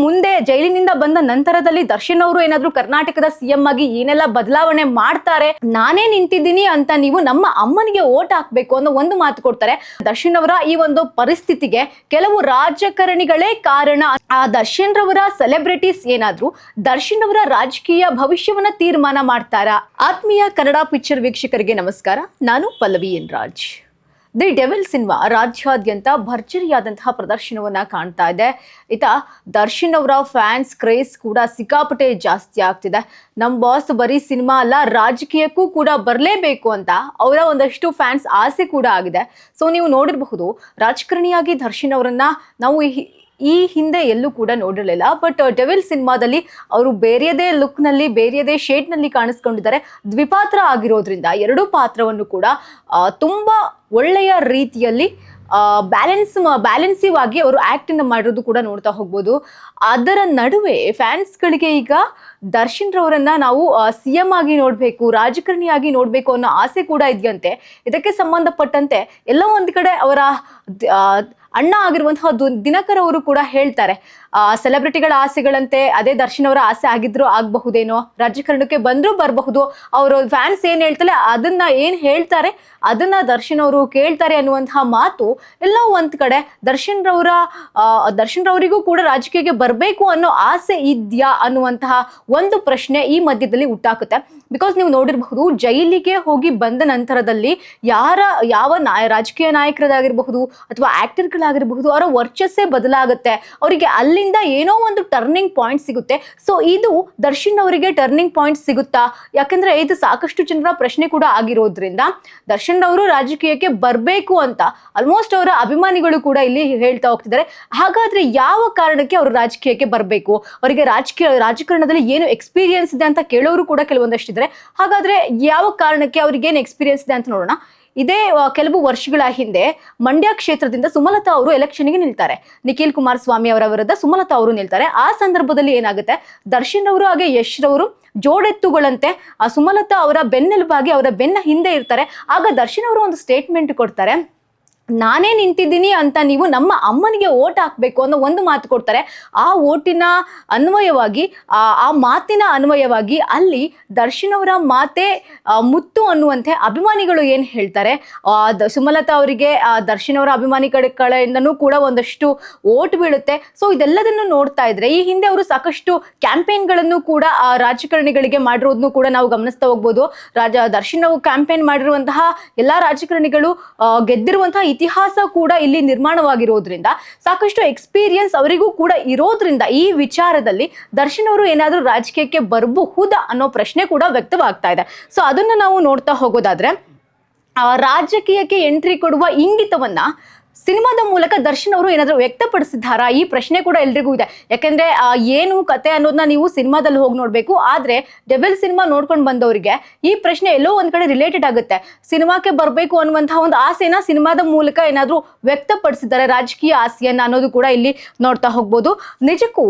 ಮುಂದೆ ಜೈಲಿನಿಂದ ಬಂದ ನಂತರದಲ್ಲಿ ದರ್ಶನ್ ಅವರು ಏನಾದ್ರು ಕರ್ನಾಟಕದ ಸಿಎಂ ಆಗಿ ಏನೆಲ್ಲ ಬದಲಾವಣೆ ಮಾಡ್ತಾರೆ, ನಾನೇ ನಿಂತಿದ್ದೀನಿ ಅಂತ ನೀವು ನಮ್ಮ ಅಮ್ಮನಿಗೆ ಓಟ್ ಹಾಕ್ಬೇಕು ಅನ್ನೋ ಒಂದು ಮಾತು ಕೊಡ್ತಾರೆ. ದರ್ಶನ್ ಅವರ ಈ ಒಂದು ಪರಿಸ್ಥಿತಿಗೆ ಕೆಲವು ರಾಜಕಾರಣಿಗಳೇ ಕಾರಣ. ಆ ದರ್ಶನ್ ರವರ ಸೆಲೆಬ್ರಿಟೀಸ್ ಏನಾದ್ರು ದರ್ಶನ್ ಅವರ ರಾಜಕೀಯ ಭವಿಷ್ಯವನ್ನ ತೀರ್ಮಾನ ಮಾಡ್ತಾರಾ? ಆತ್ಮೀಯ ಕನ್ನಡ ಪಿಕ್ಚರ್ ವೀಕ್ಷಕರಿಗೆ ನಮಸ್ಕಾರ, ನಾನು Pallavi N Raj. The devil cinema ರಾಜ್ಯಾದ್ಯಂತ ಭರ್ಜರಿಯಾದಂತಹ ಪ್ರದರ್ಶನವನ್ನ ಕಾಣ್ತಾ ಇದೆ. ದರ್ಶನ್ ಅವರ ಫ್ಯಾನ್ಸ್ ಕ್ರೇಜ್ ಕೂಡ ಸಿಕ್ಕಾಪಟ್ಟೆ ಜಾಸ್ತಿ ಆಗ್ತಿದೆ. ನಮ್ಮ ಬಾಸ್ ಬರೀ ಸಿನಿಮಾ ಅಲ್ಲ, ರಾಜಕೀಯಕ್ಕೂ ಕೂಡ ಬರಲೇಬೇಕು ಅಂತ ಅವರ ಒಂದಷ್ಟು ಫ್ಯಾನ್ಸ್ ಆಸೆ ಕೂಡ ಆಗಿದೆ. ಸೊ ನೀವು ನೋಡಿರಬಹುದು, ರಾಜಕಾರಣಿಯಾಗಿ ದರ್ಶನ್ ಅವರನ್ನ ನಾವು ಈ ಹಿಂದೆ ಎಲ್ಲೂ ಕೂಡ ನೋಡಿರಲಿಲ್ಲ. ಬಟ್ ಡೆವಿಲ್ ಸಿನಿಮಾದಲ್ಲಿ ಅವರು ಬೇರೆಯದೇ ಲುಕ್ನಲ್ಲಿ, ಬೇರೆಯದೇ ಶೇಡ್ನಲ್ಲಿ ಕಾಣಿಸ್ಕೊಂಡಿದ್ದಾರೆ. ದ್ವಿಪಾತ್ರ ಆಗಿರೋದ್ರಿಂದ ಎರಡೂ ಪಾತ್ರವನ್ನು ಕೂಡ ತುಂಬ ಒಳ್ಳೆಯ ರೀತಿಯಲ್ಲಿ ಬ್ಯಾಲೆನ್ಸಿವ್ ಆಗಿ ಅವರು ಆ್ಯಕ್ಟನ್ನು ಮಾಡಿರೋದು ಕೂಡ ನೋಡ್ತಾ ಹೋಗ್ಬೋದು. ಅದರ ನಡುವೆ ಫ್ಯಾನ್ಸ್ಗಳಿಗೆ ಈಗ ದರ್ಶನ್ ರವರನ್ನ ನಾವು CM ಆಗಿ ನೋಡಬೇಕು, ರಾಜಕಾರಣಿಯಾಗಿ ನೋಡಬೇಕು ಅನ್ನೋ ಆಸೆ ಕೂಡ ಇದೆಯಂತೆ. ಇದಕ್ಕೆ ಸಂಬಂಧಪಟ್ಟಂತೆ ಎಲ್ಲ ಒಂದು ಕಡೆ ಅವರ ಅಣ್ಣ ಆಗಿರುವಂತಹ ದಿನಕರ್ ಅವರು ಕೂಡ ಹೇಳ್ತಾರೆ, ಸೆಲೆಬ್ರಿಟಿಗಳ ಆಸೆಗಳಂತೆ ಅದೇ ದರ್ಶನ್ ಅವರ ಆಸೆ ಆಗಿದ್ರು ಆಗಬಹುದೇನೋ, ರಾಜಕಾರಣಕ್ಕೆ ಬಂದರೂ ಬರಬಹುದು, ಅವರು ಫ್ಯಾನ್ಸ್ ಏನು ಹೇಳ್ತಾರೆ ಅದನ್ನ ಏನು ಹೇಳ್ತಾರೆ ಅದನ್ನ ದರ್ಶನ್ ಅವರು ಕೇಳ್ತಾರೆ ಅನ್ನುವಂತಹ ಮಾತು ಎಲ್ಲ ಒಂದ್ ಕಡೆ ದರ್ಶನ್ ರವರಿಗೂ ಕೂಡ ರಾಜಕೀಯಕ್ಕೆ ಬರಬೇಕು ಅನ್ನೋ ಆಸೆ ಇದೆಯಾ ಅನ್ನುವಂತಹ ಒಂದು ಪ್ರಶ್ನೆ ಈ ಮಧ್ಯದಲ್ಲಿ ಹುಟ್ಟಾಕುತ್ತೆ. ಬಿಕಾಸ್ ನೀವು ನೋಡಿರಬಹುದು, ಜೈಲಿಗೆ ಹೋಗಿ ಬಂದ ನಂತರದಲ್ಲಿ ಯಾವ ರಾಜಕೀಯ ನಾಯಕರಾಗಿರಬಹುದು ಅಥವಾ ಆಕ್ಟರ್ಗಳಾಗಿರಬಹುದು, ಅವರ ವರ್ಚಸ್ಸೇ ಬದಲಾಗುತ್ತೆ. ಅವರಿಗೆ ಅಲ್ಲಿಂದ ಏನೋ ಒಂದು ಟರ್ನಿಂಗ್ ಪಾಯಿಂಟ್ ಸಿಗುತ್ತೆ. ಸೊ ಇದು ದರ್ಶನ್ ಅವರಿಗೆ ಟರ್ನಿಂಗ್ ಪಾಯಿಂಟ್ ಸಿಗುತ್ತಾ? ಯಾಕಂದ್ರೆ ಇದು ಸಾಕಷ್ಟು ಜನರ ಪ್ರಶ್ನೆ ಕೂಡ ಆಗಿರೋದ್ರಿಂದ ದರ್ಶನ್ ಅವರು ರಾಜಕೀಯಕ್ಕೆ ಬರಬೇಕು ಅಂತ ಆಲ್ಮೋಸ್ಟ್ ಅವರ ಅಭಿಮಾನಿಗಳು ಕೂಡ ಇಲ್ಲಿ ಹೇಳ್ತಾ ಹೋಗ್ತಿದ್ದಾರೆ. ಹಾಗಾದ್ರೆ ಯಾವ ಕಾರಣಕ್ಕೆ ಅವರು ರಾಜಕೀಯಕ್ಕೆ ಬರಬೇಕು, ಅವರಿಗೆ ರಾಜಕಾರಣದಲ್ಲಿ ಏನು ಎಕ್ಸ್ಪೀರಿಯನ್ಸ್ ಇದೆ ಅಂತ ಕೇಳೋರು ಕೂಡ ಕೆಲವೊಂದಷ್ಟು ಇದ್ದಾರೆ. ಹಾಗಾದ್ರೆ ಯಾವ ಕಾರಣಕ್ಕೆ ಅವ್ರಿಗೆ ಏನು ಎಕ್ಸ್ಪೀರಿಯನ್ಸ್ ಇದೆ ಅಂತ ನೋಡೋಣ. ಇದೇ ಕೆಲವು ವರ್ಷಗಳ ಹಿಂದೆ ಮಂಡ್ಯ ಕ್ಷೇತ್ರದಿಂದ ಸುಮಲತಾ ಅವರು ಎಲೆಕ್ಷನ್ಗೆ ನಿಲ್ತಾರೆ. ನಿಖಿಲ್ ಕುಮಾರಸ್ವಾಮಿ ಅವರ ವಿರುದ್ಧ ಸುಮಲತಾ ಅವರು ನಿಲ್ತಾರೆ. ಆ ಸಂದರ್ಭದಲ್ಲಿ ಏನಾಗುತ್ತೆ, ದರ್ಶನ್ ಅವರು ಹಾಗೆ ಯಶ್ ರವರು ಜೋಡೆತ್ತುಗಳಂತೆ ಆ ಸುಮಲತಾ ಅವರ ಬೆನ್ನೆಲುಬಾಗಿ ಅವರ ಬೆನ್ನ ಹಿಂದೆ ಇರ್ತಾರೆ. ಆಗ ದರ್ಶನ್ ಅವರು ಒಂದು ಸ್ಟೇಟ್ಮೆಂಟ್ ಕೊಡ್ತಾರೆ, ನಾನೇ ನಿಂತಿದ್ದೀನಿ ಅಂತ ನೀವು ನಮ್ಮ ಅಮ್ಮನಿಗೆ ಓಟ್ ಹಾಕ್ಬೇಕು ಅನ್ನೋ ಒಂದು ಮಾತು ಕೊಡ್ತಾರೆ. ಆ ಓಟಿನ ಅನ್ವಯವಾಗಿ, ಆ ಮಾತಿನ ಅನ್ವಯವಾಗಿ ಅಲ್ಲಿ ದರ್ಶನ್ ಅವರ ಮಾತೆ ಮುತ್ತು ಅನ್ನುವಂತೆ ಅಭಿಮಾನಿಗಳು ಏನು ಹೇಳ್ತಾರೆ, ಸುಮಲತಾ ಅವರಿಗೆ ದರ್ಶನ್ ಅವರ ಅಭಿಮಾನಿ ಕಡೆಯಿಂದನೂ ಕೂಡ ಒಂದಷ್ಟು ಓಟ್ ಬೀಳುತ್ತೆ. ಸೊ ಇದೆಲ್ಲದನ್ನು ನೋಡ್ತಾ ಇದ್ರೆ ಈ ಹಿಂದೆ ಅವರು ಸಾಕಷ್ಟು ಕ್ಯಾಂಪೇನ್ಗಳನ್ನು ಕೂಡ ರಾಜಕಾರಣಿಗಳಿಗೆ ಮಾಡಿರೋದನ್ನು ಕೂಡ ನಾವು ಗಮನಿಸ್ತಾ ಹೋಗ್ಬೋದು. ದರ್ಶನ್ ಅವರು ಕ್ಯಾಂಪೇನ್ ಮಾಡಿರುವಂತಹ ಎಲ್ಲಾ ರಾಜಕಾರಣಿಗಳು ಗೆದ್ದಿರುವಂತಹ ಇತಿಹಾಸ ಕೂಡ ಇಲ್ಲಿ ನಿರ್ಮಾಣವಾಗಿರೋದ್ರಿಂದ ಸಾಕಷ್ಟು ಎಕ್ಸ್ಪೀರಿಯನ್ಸ್ ಅವರಿಗೂ ಕೂಡ ಇರೋದ್ರಿಂದ ಈ ವಿಚಾರದಲ್ಲಿ ದರ್ಶನ್ ಅವರು ಏನಾದರೂ ರಾಜಕೀಯಕ್ಕೆ ಬರಬಹುದಾ ಅನ್ನೋ ಪ್ರಶ್ನೆ ಕೂಡ ವ್ಯಕ್ತವಾಗ್ತಾ ಇದೆ. ಸೊ ಅದನ್ನ ನಾವು ನೋಡ್ತಾ ಹೋಗೋದಾದ್ರೆ, ರಾಜಕೀಯಕ್ಕೆ ಎಂಟ್ರಿ ಕೊಡುವ ಇಂಗಿತವನ್ನ ಸಿನಿಮಾದ ಮೂಲಕ ದರ್ಶನ್ ಅವರು ಏನಾದರೂ ವ್ಯಕ್ತಪಡಿಸಿದ್ದಾರಾ? ಈ ಪ್ರಶ್ನೆ ಕೂಡ ಎಲ್ರಿಗೂ ಇದೆ. ಯಾಕಂದ್ರೆ ಏನು ಕತೆ ಅನ್ನೋದನ್ನ ನೀವು ಸಿನಿಮಾದಲ್ಲಿ ಹೋಗಿ ನೋಡ್ಬೇಕು. ಆದ್ರೆ ಡೆವಿಲ್ ಸಿನಿಮಾ ನೋಡ್ಕೊಂಡು ಬಂದವರಿಗೆ ಈ ಪ್ರಶ್ನೆ ಎಲ್ಲೋ ಒಂದ್ ಕಡೆ ರಿಲೇಟೆಡ್ ಆಗುತ್ತೆ. ಸಿನಿಮಾಕ್ಕೆ ಬರಬೇಕು ಅನ್ನುವಂತಹ ಒಂದು ಆಸೆನ ಸಿನಿಮಾದ ಮೂಲಕ ಏನಾದರೂ ವ್ಯಕ್ತಪಡಿಸಿದ್ದಾರೆ, ರಾಜಕೀಯ ಆಸೆಯನ್ನ ಅನ್ನೋದು ಕೂಡ ಇಲ್ಲಿ ನೋಡ್ತಾ ಹೋಗ್ಬೋದು. ನಿಜಕ್ಕೂ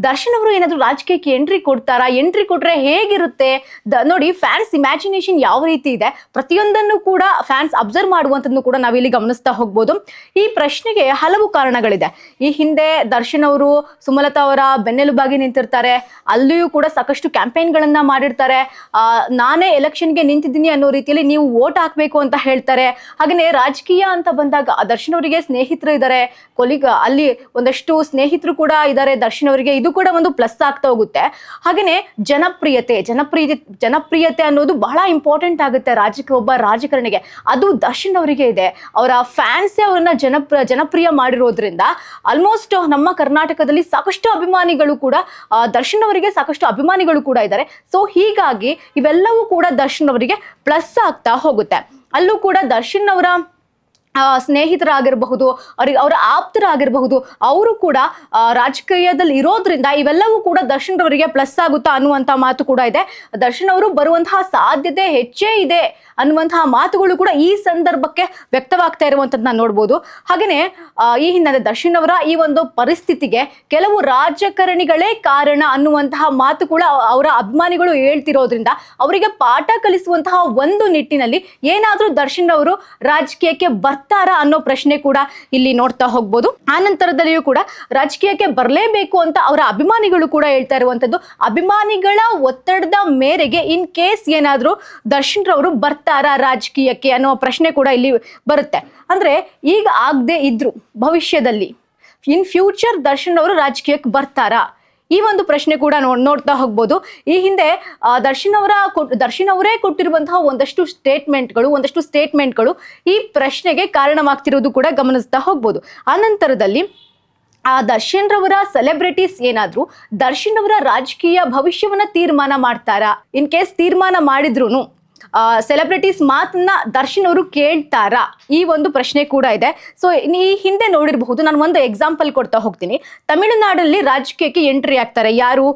ದರ್ಶನ್ ಅವರು ಏನಾದರೂ ರಾಜಕೀಯಕ್ಕೆ ಎಂಟ್ರಿ ಕೊಡ್ತಾರಾ? ಎಂಟ್ರಿ ಕೊಟ್ರೆ ಹೇಗಿರುತ್ತೆ ನೋಡಿ, ಫ್ಯಾನ್ಸ್ ಇಮ್ಯಾಜಿನೇಷನ್ ಯಾವ ರೀತಿ ಇದೆ ಪ್ರತಿಯೊಂದನ್ನು ಕೂಡ ಫ್ಯಾನ್ಸ್ ಅಬ್ಸರ್ವ್ ಮಾಡುವಂಥದ್ದನ್ನು ಕೂಡ ನಾವಿಲ್ಲಿ ಗಮನಿಸ್ತಾ ಹೋಗ್ಬೋದು. ಈ ಪ್ರಶ್ನೆಗೆ ಹಲವು ಕಾರಣಗಳಿದೆ. ಈ ಹಿಂದೆ ದರ್ಶನ್ ಅವರು ಸುಮಲತಾ ಅವರ ಬೆನ್ನೆಲುಬಾಗಿ ನಿಂತಿರ್ತಾರೆ, ಅಲ್ಲಿಯೂ ಕೂಡ ಸಾಕಷ್ಟು ಕ್ಯಾಂಪೇನ್ಗಳನ್ನ ಮಾಡಿರ್ತಾರೆ. ನಾನೇ ಎಲೆಕ್ಷನ್ಗೆ ನಿಂತಿದ್ದೀನಿ ಅನ್ನೋ ರೀತಿಯಲ್ಲಿ ನೀವು ವೋಟ್ ಹಾಕ್ಬೇಕು ಅಂತ ಹೇಳ್ತಾರೆ. ಹಾಗೆಯೇ ರಾಜಕೀಯ ಅಂತ ಬಂದಾಗ ದರ್ಶನ್ ಅವರಿಗೆ ಸ್ನೇಹಿತರು ಇದ್ದಾರೆ, ಅಲ್ಲಿ ಒಂದಷ್ಟು ಸ್ನೇಹಿತರು ಕೂಡ ಇದ್ದಾರೆ ದರ್ಶನ್ ಅವರಿಗೆ. ಇದು ಕೂಡ ಒಂದು ಪ್ಲಸ್ ಆಗ್ತಾ ಹೋಗುತ್ತೆ. ಹಾಗೆಯೇ ಜನಪ್ರಿಯತೆ ಅನ್ನೋದು ಬಹಳ ಇಂಪಾರ್ಟೆಂಟ್ ಆಗುತ್ತೆ ಒಬ್ಬ ರಾಜಕಾರಣಿಗೆ. ಅದು ದರ್ಶನ್ ಅವರಿಗೆ ಇದೆ. ಅವರ ಫ್ಯಾನ್ಸೇ ಅವ್ರನ್ನ ಜನಪ್ರಿಯ ಮಾಡಿರೋದ್ರಿಂದ ಆಲ್ಮೋಸ್ಟ್ ನಮ್ಮ ಕರ್ನಾಟಕದಲ್ಲಿ ಸಾಕಷ್ಟು ಅಭಿಮಾನಿಗಳು ಕೂಡ ದರ್ಶನ್ ಅವರಿಗೆ ಸಾಕಷ್ಟು ಅಭಿಮಾನಿಗಳು ಕೂಡ ಇದ್ದಾರೆ. ಸೊ ಹೀಗಾಗಿ ಇವೆಲ್ಲವೂ ಕೂಡ ದರ್ಶನ್ ಅವರಿಗೆ ಪ್ಲಸ್ ಆಗ್ತಾ ಹೋಗುತ್ತೆ. ಅಲ್ಲೂ ಕೂಡ ದರ್ಶನ್ ಅವರ ಸ್ನೇಹಿತರಾಗಿರಬಹುದು, ಅವರ ಆಪ್ತರಾಗಿರಬಹುದು, ಅವರು ಕೂಡ ರಾಜಕೀಯದಲ್ಲಿ ಇರೋದ್ರಿಂದ ಇವೆಲ್ಲವೂ ಕೂಡ ದರ್ಶನ್ ಅವರಿಗೆ ಪ್ಲಸ್ ಆಗುತ್ತಾ ಅನ್ನುವಂತಹ ಮಾತು ಕೂಡ ಇದೆ. ದರ್ಶನ್ ಅವರು ಬರುವಂತಹ ಸಾಧ್ಯತೆ ಹೆಚ್ಚೇ ಇದೆ ಅನ್ನುವಂತಹ ಮಾತುಗಳು ಕೂಡ ಈ ಸಂದರ್ಭಕ್ಕೆ ವ್ಯಕ್ತವಾಗ್ತಾ ಇರುವಂತದ್ದನ್ನ ನೋಡ್ಬೋದು. ಹಾಗೆಯೇ ಈ ಹಿನ್ನೆಲೆ ದರ್ಶನ್ ಅವರ ಈ ಒಂದು ಪರಿಸ್ಥಿತಿಗೆ ಕೆಲವು ರಾಜಕಾರಣಿಗಳೇ ಕಾರಣ ಅನ್ನುವಂತಹ ಮಾತು ಕೂಡ ಅವರ ಅಭಿಮಾನಿಗಳು ಹೇಳ್ತಿರೋದ್ರಿಂದ ಅವರಿಗೆ ಪಾಠ ಕಲಿಸುವಂತಹ ಒಂದು ನಿಟ್ಟಿನಲ್ಲಿ ಏನಾದ್ರೂ ದರ್ಶನ್ ಅವರು ರಾಜಕೀಯಕ್ಕೆ ಬರ್ತಾರೆ ಬರ್ತಾರಾ ಅನ್ನೋ ಪ್ರಶ್ನೆ ಕೂಡ ಇಲ್ಲಿ ನೋಡ್ತಾ ಹೋಗ್ಬೋದು. ಆ ನಂತರದಲ್ಲಿಯೂ ಕೂಡ ರಾಜಕೀಯಕ್ಕೆ ಬರಲೇಬೇಕು ಅಂತ ಅವರ ಅಭಿಮಾನಿಗಳು ಕೂಡ ಹೇಳ್ತಾ ಇರುವಂತದ್ದು. ಅಭಿಮಾನಿಗಳ ಒತ್ತಡದ ಮೇರೆಗೆ ಇನ್ ಕೇಸ್ ಏನಾದ್ರೂ ದರ್ಶನ್ ರವರು ಬರ್ತಾರಾ ರಾಜಕೀಯಕ್ಕೆ ಅನ್ನೋ ಪ್ರಶ್ನೆ ಕೂಡ ಇಲ್ಲಿ ಬರುತ್ತೆ. ಅಂದ್ರೆ ಈಗ ಆಗದೆ ಇದ್ರು ಭವಿಷ್ಯದಲ್ಲಿ ಇನ್ ಫ್ಯೂಚರ್ ದರ್ಶನ್ ಅವರು ರಾಜಕೀಯಕ್ಕೆ ಬರ್ತಾರಾ, ಈ ಒಂದು ಪ್ರಶ್ನೆ ಕೂಡ ನೋಡ್ತಾ ಹೋಗ್ಬೋದು. ಈ ಹಿಂದೆ ದರ್ಶನ್ ಅವರೇ ಕೊಟ್ಟಿರುವಂತಹ ಒಂದಷ್ಟು ಸ್ಟೇಟ್ಮೆಂಟ್ಗಳು ಈ ಪ್ರಶ್ನೆಗೆ ಕಾರಣವಾಗ್ತಿರೋದು ಕೂಡ ಗಮನಿಸ್ತಾ ಹೋಗ್ಬೋದು. ಆನಂತರದಲ್ಲಿ ಆ ದರ್ಶನ್ ರವರ ಸೆಲೆಬ್ರಿಟೀಸ್ ಏನಾದ್ರು ದರ್ಶನ್ ಅವರ ರಾಜಕೀಯ ಭವಿಷ್ಯವನ್ನ ತೀರ್ಮಾನ ಮಾಡ್ತಾರಾ, ಇನ್ ಕೇಸ್ ತೀರ್ಮಾನ ಮಾಡಿದ್ರು ಸೆಲೆಬ್ರಿಟೀಸ್ ಮಾತನ್ನ ದರ್ಶನ್ ಅವರು ಕೇಳ್ತಾರಾ, ಈ ಒಂದು ಪ್ರಶ್ನೆ ಕೂಡ ಇದೆ. ಸೊ ಈ ಹಿಂದೆ ನೋಡಿರಬಹುದು, ನಾನು ಒಂದು ಎಕ್ಸಾಂಪಲ್ ಕೊಡ್ತಾ ಹೋಗ್ತೀನಿ. ತಮಿಳುನಾಡಲ್ಲಿ ರಾಜಕೀಯಕ್ಕೆ ಎಂಟ್ರಿ ಆಗ್ತಾರೆ ಯಾರು,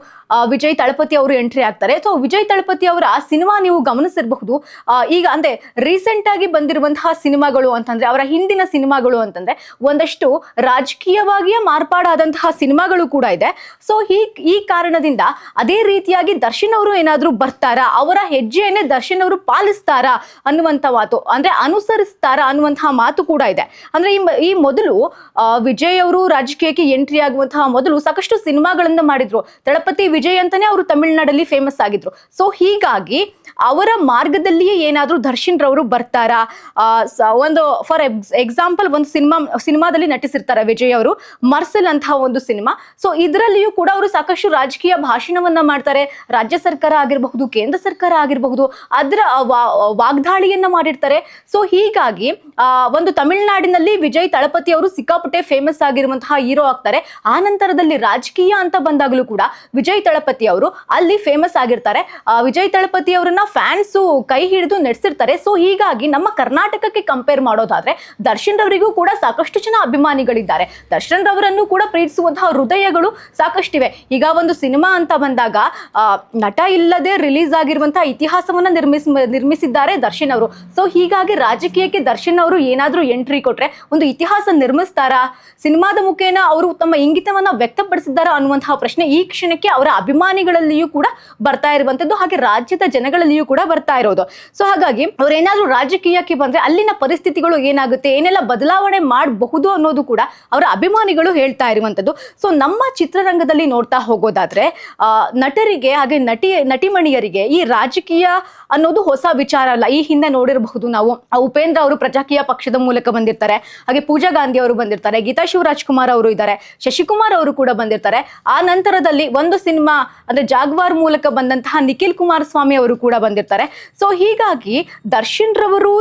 ವಿಜಯ್ ತಳಪತಿ ಅವರು ಎಂಟ್ರಿ ಆಗ್ತಾರೆ. ಸೊ ವಿಜಯ್ ತಳಪತಿ ಅವರ ಸಿನಿಮಾ ನೀವು ಗಮನಿಸಿರಬಹುದು. ಈಗ ಅಂದ್ರೆ ರೀಸೆಂಟ್ ಆಗಿ ಬಂದಿರುವಂತಹ ಸಿನಿಮಾಗಳು ಅಂತಂದ್ರೆ, ಅವರ ಹಿಂದಿನ ಸಿನಿಮಾಗಳು ಅಂತಂದ್ರೆ ಒಂದಷ್ಟು ರಾಜಕೀಯವಾಗಿಯೇ ಮಾರ್ಪಾಡಾದಂತಹ ಸಿನಿಮಾಗಳು ಕೂಡ ಇದೆ. ಸೊ ಈ ಕಾರಣದಿಂದ ಅದೇ ರೀತಿಯಾಗಿ ದರ್ಶನ್ ಅವರು ಏನಾದ್ರೂ ಬರ್ತಾರಾ, ಅವರ ಹೆಜ್ಜೆಯನ್ನೇ ದರ್ಶನ್ ಅವರು ಪಾಲಿಸ್ತಾರಾ ಅನ್ನುವಂಥ ಮಾತು, ಅಂದ್ರೆ ಅನುಸರಿಸ್ತಾರಾ ಅನ್ನುವಂತಹ ಮಾತು ಕೂಡ ಇದೆ. ಅಂದ್ರೆ ಈ ಮೊದಲು ವಿಜಯ್ ಅವರು ರಾಜಕೀಯಕ್ಕೆ ಎಂಟ್ರಿ ಆಗುವಂತಹ ಮೊದಲು ಸಾಕಷ್ಟು ಸಿನಿಮಾಗಳನ್ನ ಮಾಡಿದ್ರು. ತಳಪತಿ ವಿಜಯ್ ಅಂತಾನೆ ಅವರು ತಮಿಳುನಾಡಲ್ಲಿ ಫೇಮಸ್ ಆಗಿದ್ರು. ಸೊ ಹೀಗಾಗಿ ಅವರ ಮಾರ್ಗದಲ್ಲಿಯೇ ಏನಾದ್ರೂ ದರ್ಶನ್ ರವರು ಬರ್ತಾರಾ, ಒಂದು ಫಾರ್ ಎಕ್ಸಾಂಪಲ್ ಒಂದು ಸಿನಿಮಾದಲ್ಲಿ ನಟಿಸಿರ್ತಾರೆ ವಿಜಯ್ ಅವರು, ಮರ್ಸೆಲ್ ಅಂತ ಒಂದು ಸಿನಿಮಾ. ಸೊ ಇದರಲ್ಲಿಯೂ ಕೂಡ ಅವರು ಸಾಕಷ್ಟು ರಾಜಕೀಯ ಭಾಷಣವನ್ನ ಮಾಡ್ತಾರೆ. ರಾಜ್ಯ ಸರ್ಕಾರ ಆಗಿರಬಹುದು, ಕೇಂದ್ರ ಸರ್ಕಾರ ಆಗಿರಬಹುದು, ಅದರ ವಾಗ್ದಾಳಿಯನ್ನ ಮಾಡಿರ್ತಾರೆ. ಸೊ ಹೀಗಾಗಿ ಒಂದು ತಮಿಳುನಾಡಿನಲ್ಲಿ ವಿಜಯ್ ತಳಪತಿ ಅವರು ಸಿಕ್ಕಾಪಟ್ಟೆ ಫೇಮಸ್ ಆಗಿರುವಂತಹ ಹೀರೋ ಆಗ್ತಾರೆ. ಆ ನಂತರದಲ್ಲಿ ರಾಜಕೀಯ ಅಂತ ಬಂದಾಗಲೂ ಕೂಡ ವಿಜಯ್ ತಳಪತಿ ಅವರು ಅಲ್ಲಿ ಫೇಮಸ್ ಆಗಿರ್ತಾರೆ. ವಿಜಯ್ ತಳಪತಿ ಅವರನ್ನ ಫ್ಯಾನ್ಸು ಕೈ ಹಿಡಿದು ನಡೆಸಿರ್ತಾರೆ. ಸೊ ಹೀಗಾಗಿ ನಮ್ಮ ಕರ್ನಾಟಕಕ್ಕೆ ಕಂಪೇರ್ ಮಾಡೋದಾದ್ರೆ ದರ್ಶನ್ ರವರಿಗೂ ಕೂಡ ಸಾಕಷ್ಟು ಜನ ಅಭಿಮಾನಿಗಳಿದ್ದಾರೆ. ದರ್ಶನ್ ರವರನ್ನು ಕೂಡ ಪ್ರೀತಿಸುವಂತಹ ಹೃದಯಗಳು ಸಾಕಷ್ಟಿವೆ. ಈಗ ಒಂದು ಸಿನಿಮಾ ಅಂತ ಬಂದಾಗ ನಟ ಇಲ್ಲದೆ ರಿಲೀಸ್ ಆಗಿರುವಂತಹ ಇತಿಹಾಸವನ್ನ ನಿರ್ಮಿಸಿದ್ದಾರೆ ದರ್ಶನ್ ಅವರು. ಸೊ ಹೀಗಾಗಿ ರಾಜಕೀಯಕ್ಕೆ ದರ್ಶನ್ ಅವರು ಏನಾದ್ರೂ ಎಂಟ್ರಿ ಕೊಟ್ರೆ ಒಂದು ಇತಿಹಾಸ ನಿರ್ಮಿಸ್ತಾರಾ, ಸಿನಿಮಾದ ಮುಖೇನ ಅವರು ತಮ್ಮ ಇಂಗಿತವನ್ನ ವ್ಯಕ್ತಪಡಿಸಿದ್ದಾರಾ ಅನ್ನುವಂತಹ ಪ್ರಶ್ನೆ ಈ ಕ್ಷಣಕ್ಕೆ ಅವರ ಅಭಿಮಾನಿಗಳಲ್ಲಿಯೂ ಕೂಡ ಬರ್ತಾ ಇರುವಂತದ್ದು, ಹಾಗೆ ರಾಜ್ಯದ ಜನಗಳಲ್ಲಿಯೂ ಕೂಡ ಬರ್ತಾ ಇರೋದು. ಸೊ ಹಾಗಾಗಿ ಅವ್ರೇನಾದ್ರೂ ರಾಜಕೀಯಕ್ಕೆ ಬಂದ್ರೆ ಅಲ್ಲಿನ ಪರಿಸ್ಥಿತಿಗಳು ಏನಾಗುತ್ತೆ, ಏನೆಲ್ಲ ಬದಲಾವಣೆ ಮಾಡಬಹುದು ಅನ್ನೋದು ಕೂಡ ಅವರ ಅಭಿಮಾನಿಗಳು ಹೇಳ್ತಾ ಇರುವಂತದ್ದು. ಸೊ ನಮ್ಮ ಚಿತ್ರರಂಗದಲ್ಲಿ ನೋಡ್ತಾ ಹೋಗೋದಾದ್ರೆ ನಟರಿಗೆ ಹಾಗೆ ನಟಿಮಣಿಯರಿಗೆ ಈ ರಾಜಕೀಯ ಅನ್ನೋದು ಹೊಸ ವಿಚಾರ ಅಲ್ಲ. ಈ ಹಿಂದೆ ನೋಡಿರಬಹುದು ನಾವು, ಉಪೇಂದ್ರ ಅವರು ಪ್ರಜಾಕೀಯ ಪಕ್ಷದ ಮೂಲಕ ಬಂದಿರ್ತಾರೆ, ಹಾಗೆ ಪೂಜಾ ಗಾಂಧಿ ಅವರು ಬಂದಿರ್ತಾರೆ, ಗೀತಾ ಶಿವರಾಜ್ ಕುಮಾರ್ ಅವರು ಇದ್ದಾರೆ, ಶಶಿಕುಮಾರ್ ಅವರು ಕೂಡ ಬಂದಿರ್ತಾರೆ. ಆ ನಂತರದಲ್ಲಿ ಒಂದು ಸಿನಿಮಾ ಅಂದ್ರೆ ಜಾಗ್ವಾರ್ ಮೂಲಕ ಬಂದಂತಹ ನಿಖಿಲ್ ಕುಮಾರಸ್ವಾಮಿ ಅವರು ಕೂಡ ಬಂದಿರ್ತಾರೆ. ಸೊ ಹೀಗಾಗಿ ದರ್ಶನ್ ರವರು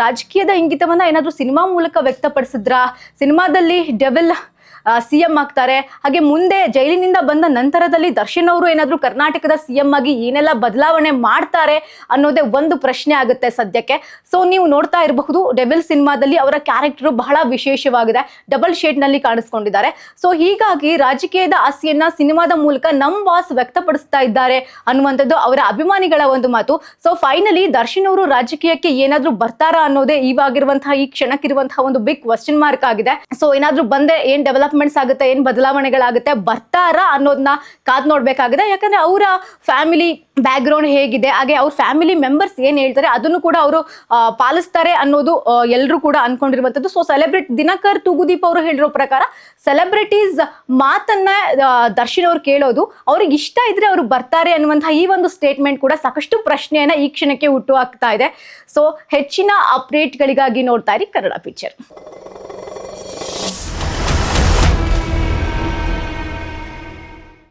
ರಾಜಕೀಯದ ಇಂಗಿತವನ್ನ ಏನಾದ್ರೂ ಸಿನಿಮಾ ಮೂಲಕ ವ್ಯಕ್ತಪಡಿಸಿದ್ರ, ಸಿನಿಮಾದಲ್ಲಿ ಡೆವಿಲ್ ಸಿಎಂ ಆಗ್ತಾರೆ, ಹಾಗೆ ಮುಂದೆ ಜೈಲಿನಿಂದ ಬಂದ ನಂತರದಲ್ಲಿ ದರ್ಶನ್ ಅವರು ಏನಾದ್ರೂ ಕರ್ನಾಟಕದ ಸಿಎಂ ಆಗಿ ಏನೆಲ್ಲ ಬದಲಾವಣೆ ಮಾಡ್ತಾರೆ ಅನ್ನೋದೇ ಒಂದು ಪ್ರಶ್ನೆ ಆಗುತ್ತೆ ಸದ್ಯಕ್ಕೆ. ಸೊ ನೀವು ನೋಡ್ತಾ ಇರಬಹುದು, ಡೆವಿಲ್ ಸಿನಿಮಾದಲ್ಲಿ ಅವರ ಕ್ಯಾರೆಕ್ಟರ್ ಬಹಳ ವಿಶೇಷವಾಗಿದೆ, ಡಬಲ್ ಶೇಡ್ ನಲ್ಲಿ ಕಾಣಿಸ್ಕೊಂಡಿದ್ದಾರೆ. ಸೊ ಹೀಗಾಗಿ ರಾಜಕೀಯದ ಆಸೆಯನ್ನ ಸಿನಿಮಾದ ಮೂಲಕ ನಮ್ ಬಾಸ್ ವ್ಯಕ್ತಪಡಿಸ್ತಾ ಇದ್ದಾರೆ ಅನ್ನುವಂಥದ್ದು ಅವರ ಅಭಿಮಾನಿಗಳ ಒಂದು ಮಾತು. ಸೊ ಫೈನಲಿ ದರ್ಶನ್ ಅವರು ರಾಜಕೀಯಕ್ಕೆ ಏನಾದ್ರೂ ಬರ್ತಾರಾ ಅನ್ನೋದೇ ಇವಾಗಿರುವಂತಹ ಈ ಕ್ಷಣಕ್ಕಿರುವಂತಹ ಒಂದು ಬಿಗ್ ಕ್ವಶನ್ ಮಾರ್ಕ್ ಆಗಿದೆ. ಸೊ ಏನಾದ್ರೂ ಬಂದೆ ಏನ್ ಡೆವಲಪ್ಮೆಂಟ್ಸ್ ಆಗುತ್ತೆ, ಏನ್ ಬದಲಾವಣೆಗಳಾಗುತ್ತೆ, ಬರ್ತಾರಾ ಅನ್ನೋದನ್ನ ಕಾದ್ ನೋಡ್ಬೇಕಾಗಿದೆ. ಯಾಕಂದ್ರೆ ಅವರ ಫ್ಯಾಮಿಲಿ ಬ್ಯಾಕ್ ಗ್ರೌಂಡ್ ಹೇಗಿದೆ, ಹಾಗೆ ಅವ್ರ ಫ್ಯಾಮಿಲಿ ಮೆಂಬರ್ಸ್ ಏನ್ ಹೇಳ್ತಾರೆ ಅದನ್ನು ಕೂಡ ಅವರು ಪಾಲಿಸ್ತಾರೆ ಅನ್ನೋದು ಎಲ್ಲರೂ ಕೂಡ ಅನ್ಕೊಂಡಿರುವಂತದ್ದು. ಸೊ ದಿನಕರ್ ತೂಗುದೀಪ್ ಅವರು ಹೇಳಿರೋ ಪ್ರಕಾರ ಸೆಲೆಬ್ರಿಟೀಸ್ ಮಾತನ್ನ ದರ್ಶನ್ ಅವ್ರು ಕೇಳೋದು, ಅವ್ರಿಗೆ ಇಷ್ಟ ಇದ್ರೆ ಅವರು ಬರ್ತಾರೆ ಅನ್ನುವಂತಹ ಈ ಒಂದು ಸ್ಟೇಟ್ಮೆಂಟ್ ಕೂಡ ಸಾಕಷ್ಟು ಪ್ರಶ್ನೆಯನ್ನ ಈ ಕ್ಷಣಕ್ಕೆ ಹುಟ್ಟು ಹಾಕ್ತಾ ಇದೆ. ಸೊ ಹೆಚ್ಚಿನ ಅಪ್ಡೇಟ್ಗಳಿಗಾಗಿ ನೋಡ್ತಾ ಇರಿ ಕನ್ನಡ ಪಿಕ್ಚರ್.